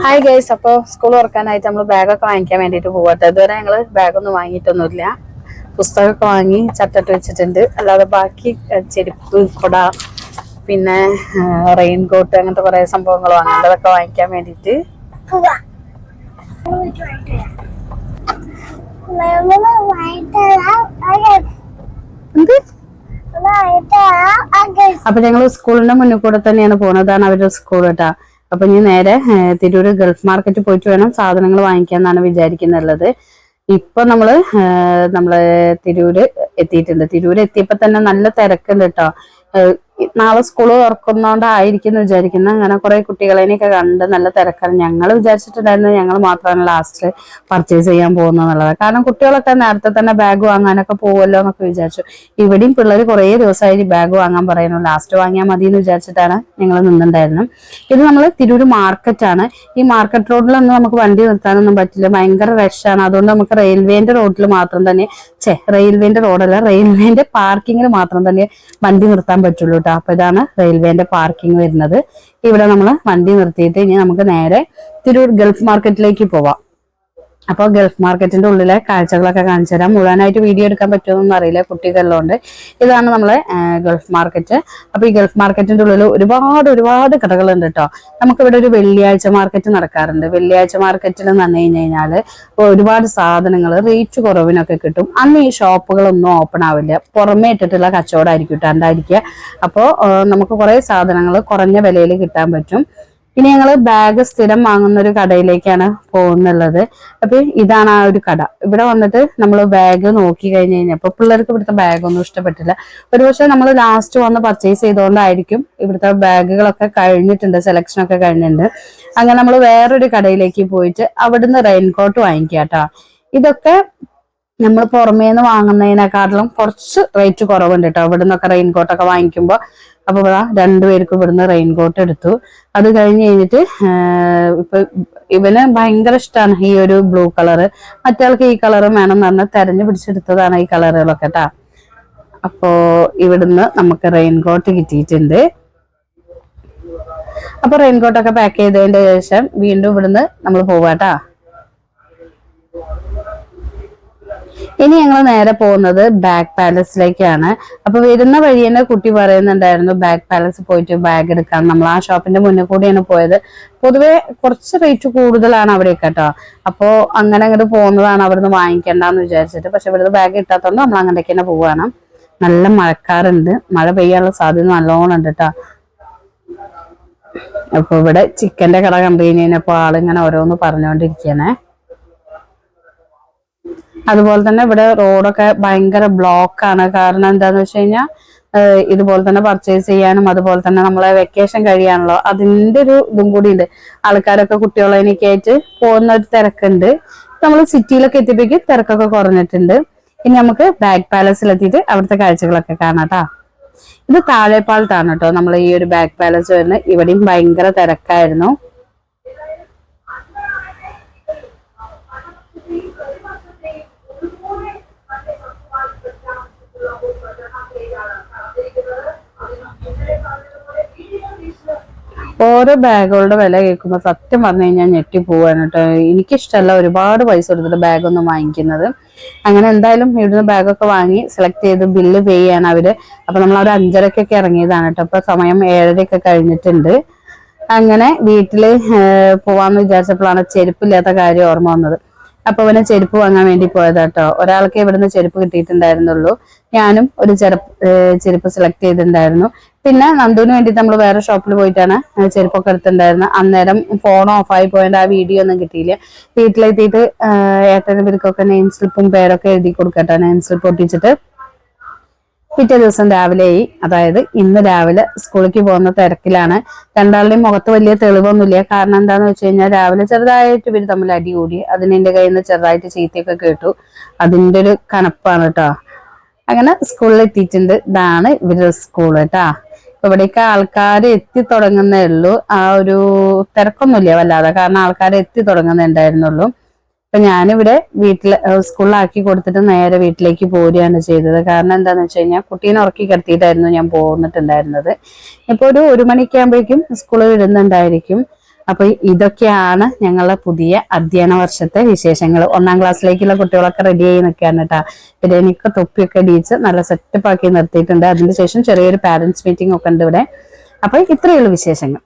Hi guys, അപ്പോൾ school തുറക്കാനായിട്ട് നമ്മൾ ബാഗൊക്കെ വാങ്ങിക്കാൻ വേണ്ടിയിട്ട് പോകട്ടെ. ഇതുവരെ ഞങ്ങൾ ബാഗൊന്നും വാങ്ങിയിട്ടൊന്നുമില്ല. പുസ്തകമൊക്കെ വാങ്ങി ചട്ടിട്ട് വെച്ചിട്ടുണ്ട്. അല്ലാതെ ബാക്കി ചെരുപ്പ്, കുട, പിന്നെ റെയിൻ കോട്ട്, അങ്ങനത്തെ കുറേ സംഭവങ്ങൾ വാങ്ങാണ്ട് അതൊക്കെ വാങ്ങിക്കാൻ വേണ്ടിയിട്ട് അപ്പൊ ഞങ്ങൾ സ്കൂളിന്റെ മുന്നിൽ കൂടെ തന്നെയാണ് പോകുന്നത്. അതാണ് അവരുടെ സ്കൂൾ കേട്ടാ. അപ്പൊ ഇനി നേരെ തിരൂര് ഗൾഫ് മാർക്കറ്റ് പോയിട്ട് വേണം സാധനങ്ങൾ വാങ്ങിക്കാന്നാണ് വിചാരിക്കുന്നുള്ളത്. ഇപ്പൊ നമ്മള് തിരൂര് എത്തിയിട്ടുണ്ട്. തിരൂര് എത്തിയപ്പോ തന്നെ നല്ല തിരക്കുണ്ട് കേട്ടോ. നാളെ സ്കൂള് തുറക്കുന്നോണ്ടായിരിക്കും വിചാരിക്കുന്നത്. അങ്ങനെ കുറെ കുട്ടികളെയൊക്കെ കണ്ട് നല്ല തിരക്കാണ്. ഞങ്ങൾ വിചാരിച്ചിട്ടുണ്ടായിരുന്നു ഞങ്ങൾ മാത്രമാണ് ലാസ്റ്റ് പർച്ചേസ് ചെയ്യാൻ പോകുന്നതെന്നുള്ളത്. കാരണം കുട്ടികളൊക്കെ നേരത്തെ തന്നെ ബാഗ് വാങ്ങാനൊക്കെ പോകുമല്ലോ എന്നൊക്കെ വിചാരിച്ചു. ഇവിടെയും പിള്ളേർ കുറേ ദിവസമായി ബാഗ് വാങ്ങാൻ പറയുന്നു. ലാസ്റ്റ് വാങ്ങിയാൽ മതി എന്ന് വിചാരിച്ചിട്ടാണ് ഞങ്ങൾ നിന്നിട്ടുണ്ടായിരുന്നു. ഇത് നമ്മൾ തിരൂര് മാർക്കറ്റാണ്. ഈ മാർക്കറ്റ് റോഡിലൊന്നും നമുക്ക് വണ്ടി നിർത്താനൊന്നും പറ്റില്ല, ഭയങ്കര റഷാണ്. അതുകൊണ്ട് നമുക്ക് റെയിൽവേന്റെ റോഡിൽ മാത്രം തന്നെ റെയിൽവേന്റെ റോഡല്ല, റെയിൽവേന്റെ പാർക്കിങ്ങിൽ മാത്രം തന്നെ വണ്ടി നിർത്താൻ പറ്റുള്ളൂ കേട്ടോ. അപ്പൊ ഇതാണ് റെയിൽവേന്റെ പാർക്കിംഗ് വരുന്നത്. ഇവിടെ നമ്മൾ വണ്ടി നിർത്തിയിട്ട് ഇനി നമുക്ക് നേരെ തിരൂർ ഗൾഫ് മാർക്കറ്റിലേക്ക് പോവാം. അപ്പോൾ ഗൾഫ് മാർക്കറ്റിന്റെ ഉള്ളിലെ കാഴ്ചകളൊക്കെ കാണിച്ചു തരാം. മുഴുവനായിട്ട് വീഡിയോ എടുക്കാൻ പറ്റുമെന്നൊന്നും അറിയില്ല, കുട്ടികളുണ്ട്. ഇതാണ് നമ്മളെ ഗൾഫ് മാർക്കറ്റ്. അപ്പൊ ഈ ഗൾഫ് മാർക്കറ്റിന്റെ ഉള്ളിൽ ഒരുപാട് കടകളുണ്ട് കേട്ടോ. നമുക്കിവിടെ ഒരു വെള്ളിയാഴ്ച മാർക്കറ്റ് നടക്കാറുണ്ട്. വെള്ളിയാഴ്ച മാർക്കറ്റിൽ എന്ന് പറഞ്ഞു കഴിഞ്ഞാൽ ഒരുപാട് സാധനങ്ങൾ റേറ്റ് കുറവിനൊക്കെ കിട്ടും. അന്ന് ഈ ഷോപ്പുകളൊന്നും ഓപ്പൺ ആവില്ല, പുറമേ ഇട്ടിട്ടുള്ള കച്ചവടമായിരിക്കും ഇട്ടാണ്ടായിരിക്കുക. അപ്പോൾ നമുക്ക് കുറെ സാധനങ്ങൾ കുറഞ്ഞ വിലയിൽ കിട്ടാൻ പറ്റും. ഇനി ഞങ്ങൾ ബാഗ് സ്ഥിരം വാങ്ങുന്ന ഒരു കടയിലേക്കാണ് പോകുന്നുള്ളത്. അപ്പൊ ഇതാണ് ആ ഒരു കട. ഇവിടെ വന്നിട്ട് നമ്മൾ ബാഗ് നോക്കി കഴിഞ്ഞ് കഴിഞ്ഞപ്പോൾ പിള്ളേർക്ക് ഇവിടുത്തെ ബാഗൊന്നും ഇഷ്ടപ്പെട്ടില്ല. ഒരുപക്ഷെ നമ്മൾ ലാസ്റ്റ് വന്ന് പർച്ചേസ് ചെയ്തുകൊണ്ടായിരിക്കും ഇവിടുത്തെ ബാഗുകളൊക്കെ കഴിഞ്ഞിട്ടുണ്ട്, സെലക്ഷനൊക്കെ കഴിഞ്ഞിട്ടുണ്ട്. അങ്ങനെ നമ്മൾ വേറൊരു കടയിലേക്ക് പോയിട്ട് അവിടുന്ന് റെയിൻകോട്ട് വാങ്ങിക്കാട്ടോ. ഇതൊക്കെ നമ്മൾ പുറമേന്ന് വാങ്ങുന്നതിനെക്കാട്ടിലും കുറച്ച് റേറ്റ് കുറവുണ്ട് കേട്ടോ ഇവിടെ നിന്നൊക്കെ റെയിൻകോട്ടൊക്കെ വാങ്ങിക്കുമ്പോൾ. അപ്പൊ രണ്ടുപേർക്കും ഇവിടുന്ന് റെയിൻകോട്ട് എടുത്തു. അത് കഴിഞ്ഞ് കഴിഞ്ഞിട്ട് ഇപ്പൊ ഇവന് ഭയങ്കര ഇഷ്ടമാണ് ഈ ഒരു ബ്ലൂ കളറ്, മറ്റാൾക്ക് ഈ കളറും വേണം എന്ന് പറഞ്ഞാൽ തെരഞ്ഞു പിടിച്ചെടുത്തതാണ് ഈ കളറുകളൊക്കെ കേട്ടാ. അപ്പോ ഇവിടുന്ന് നമുക്ക് റെയിൻകോട്ട് കിട്ടിയിട്ടുണ്ട്. അപ്പൊ റെയിൻകോട്ടൊക്കെ പാക്ക് ചെയ്തതിന്റെ ശേഷം വീണ്ടും ഇവിടുന്ന് നമ്മൾ പോവാട്ടാ. ഇനി ഞങ്ങൾ നേരെ പോകുന്നത് ബാഗ് പാലസിലേക്കാണ്. അപ്പൊ വരുന്ന വഴി തന്നെ കുട്ടി പറയുന്നുണ്ടായിരുന്നു ബാഗ് പാലസ് പോയിട്ട് ബാഗ് എടുക്കാം. നമ്മൾ ആ ഷോപ്പിന്റെ മുന്നിൽ കൂടിയാണ് പോയത്. പൊതുവെ കുറച്ച് റേറ്റ് കൂടുതലാണ് അവിടെയൊക്കെ കേട്ടോ. അപ്പോ അങ്ങനെ അങ്ങോട്ട് പോകുന്നതാണ് അവിടുന്ന് വാങ്ങിക്കണ്ടെന്ന് വിചാരിച്ചിട്ട്. പക്ഷെ ഇവിടുന്ന് ബാഗ് കിട്ടാത്തതുകൊണ്ട് നമ്മൾ അങ്ങോട്ടേക്ക് തന്നെ പോവാണ്. നല്ല മഴക്കാറുണ്ട്, മഴ പെയ്യാനുള്ള സാധ്യത നല്ലോണം ഉണ്ട് കേട്ടോ. അപ്പൊ ഇവിടെ ചിക്കന്റെ കട കണ്ടു കഴിഞ്ഞപ്പോ ആളിങ്ങനെ ഓരോന്ന് പറഞ്ഞുകൊണ്ടിരിക്കണേ. അതുപോലെ തന്നെ ഇവിടെ റോഡൊക്കെ ഭയങ്കര ബ്ലോക്കാണ്. കാരണം എന്താന്ന് വെച്ച് കഴിഞ്ഞാൽ ഇതുപോലെ തന്നെ പർച്ചേസ് ചെയ്യാനും അതുപോലെ തന്നെ നമ്മളെ വെക്കേഷൻ കഴിയാണല്ലോ, അതിന്റെ ഒരു ഇതും കൂടി ഉണ്ട്. ആൾക്കാരൊക്കെ കുട്ടികളെയൊക്കെ ആയിട്ട് പോകുന്ന ഒരു തിരക്കുണ്ട്. നമ്മൾ സിറ്റിയിലൊക്കെ എത്തിയപ്പോഴേക്ക് തിരക്കൊക്കെ കുറഞ്ഞിട്ടുണ്ട്. ഇനി നമുക്ക് ബാഗ് പാലസിലെത്തിയിട്ട് അവിടുത്തെ കാഴ്ചകളൊക്കെ കാണാട്ടാ. ഇത് താഴെപ്പാലത്താണ് കേട്ടോ നമ്മൾ ഈ ഒരു ബാഗ് പാലസ് വരുന്നത്. ഇവിടെയും ഭയങ്കര തിരക്കായിരുന്നു. ഓരോ ബാഗുകളുടെ വില കേൾക്കുമ്പോൾ സത്യം പറഞ്ഞു കഴിഞ്ഞാൽ ഞെട്ടി പോവാണ് കേട്ടോ. എനിക്കിഷ്ടമല്ല ഒരുപാട് പൈസ കൊടുത്തിട്ട് ബാഗൊന്നും വാങ്ങിക്കുന്നത്. അങ്ങനെ എന്തായാലും ഇവിടുന്ന് ബാഗൊക്കെ വാങ്ങി സെലക്ട് ചെയ്ത് ബില്ല് പേ ചെയ്യാണ് അവര്. അപ്പൊ നമ്മൾ ഒരു 5:30 ഇറങ്ങിയതാണ് കേട്ടോ. അപ്പൊ സമയം 7:30 കഴിഞ്ഞിട്ടുണ്ട്. അങ്ങനെ വീട്ടില് പോവാന്ന് വിചാരിച്ചപ്പോഴാണ് ചെരുപ്പില്ലാത്ത കാര്യം ഓർമ്മ വന്നത്. അപ്പൊ അവനെ ചെരുപ്പ് വാങ്ങാൻ വേണ്ടി പോയതാട്ടോ. ഒരാൾക്ക് ഇവിടുന്ന് ചെരുപ്പ് കിട്ടിയിട്ടുണ്ടായിരുന്നുള്ളൂ. ഞാനും ഒരു ചെരുപ്പ് സെലക്ട് ചെയ്തിട്ടുണ്ടായിരുന്നു. പിന്നെ നന്ദുവിന് വേണ്ടിയിട്ട് നമ്മൾ വേറെ ഷോപ്പിൽ പോയിട്ടാണ് ചെരുപ്പൊക്കെ എടുത്തിട്ടുണ്ടായിരുന്നത്. അന്നേരം ഫോൺ ഓഫായി പോയത്, ആ വീഡിയോ ഒന്നും കിട്ടിയില്ല. വീട്ടിലെത്തിയിട്ട് ഏട്ടനും ഇവർക്കൊക്കെ നെയിം സ്ലിപ്പും പേരൊക്കെ എഴുതി കൊടുക്കട്ടെ. നെയിം സ്ലിപ്പ് ഒട്ടിച്ചിട്ട് പിറ്റേ ദിവസം രാവിലെയായി. അതായത് ഇന്ന് രാവിലെ സ്കൂളിലേക്ക് പോകുന്ന തിരക്കിലാണ്. രണ്ടാളുടെയും മുഖത്ത് വലിയ തെളിവൊന്നുമില്ല. കാരണം എന്താന്ന് വെച്ച് കഴിഞ്ഞാൽ രാവിലെ ചെറുതായിട്ട് ഇവർ തമ്മിൽ അടി കൂടി. അതിന് എന്റെ കയ്യിൽ നിന്ന് ചെറുതായിട്ട് ചീത്തയൊക്കെ കേട്ടു. അതിന്റെ ഒരു കനപ്പാണ് കേട്ടോ. അങ്ങനെ സ്കൂളിൽ എത്തിയിട്ടുണ്ട്. ഇതാണ് ഇവരുടെ സ്കൂൾ കേട്ടാ. ഇവിടേക്ക് ആൾക്കാർ എത്തി തുടങ്ങുന്നേ ഉള്ളൂ. ആ ഒരു തിരക്കൊന്നുമില്ല വല്ലാതെ, കാരണം ആൾക്കാർ എത്തി തുടങ്ങുന്നുണ്ടായിരുന്നുള്ളൂ. അപ്പൊ ഞാനിവിടെ സ്കൂളിലാക്കി കൊടുത്തിട്ട് നേരെ വീട്ടിലേക്ക് പോരുകയാണ് ചെയ്തത്. കാരണം എന്താന്ന് വെച്ച് കഴിഞ്ഞാൽ കുട്ടീനെ ഉറക്കി കിടത്തിയിട്ടായിരുന്നു ഞാൻ പോന്നിട്ടുണ്ടായിരുന്നത്. ഇപ്പൊ ഒരു 1 മണിക്ക് ആകുമ്പോഴേക്കും സ്കൂളിൽ വിടുന്നുണ്ടായിരിക്കും. അപ്പൊ ഇതൊക്കെയാണ് ഞങ്ങളുടെ പുതിയ അധ്യയന വർഷത്തെ വിശേഷങ്ങൾ. 1ാം ക്ലാസ്സിലേക്കുള്ള കുട്ടികളൊക്കെ റെഡി ആയി നിൽക്കുകയാണ് കേട്ടോ. പിന്നെ എനിക്ക് തൊപ്പിയൊക്കെ അടിയിച്ച് നല്ല സെറ്റപ്പ് ആക്കി നിർത്തിയിട്ടുണ്ട്. അതിനുശേഷം ചെറിയൊരു പാരന്റ്സ് മീറ്റിംഗ് ഒക്കെ ഉണ്ട് ഇവിടെ. അപ്പൊ ഇത്രയുള്ള വിശേഷങ്ങൾ.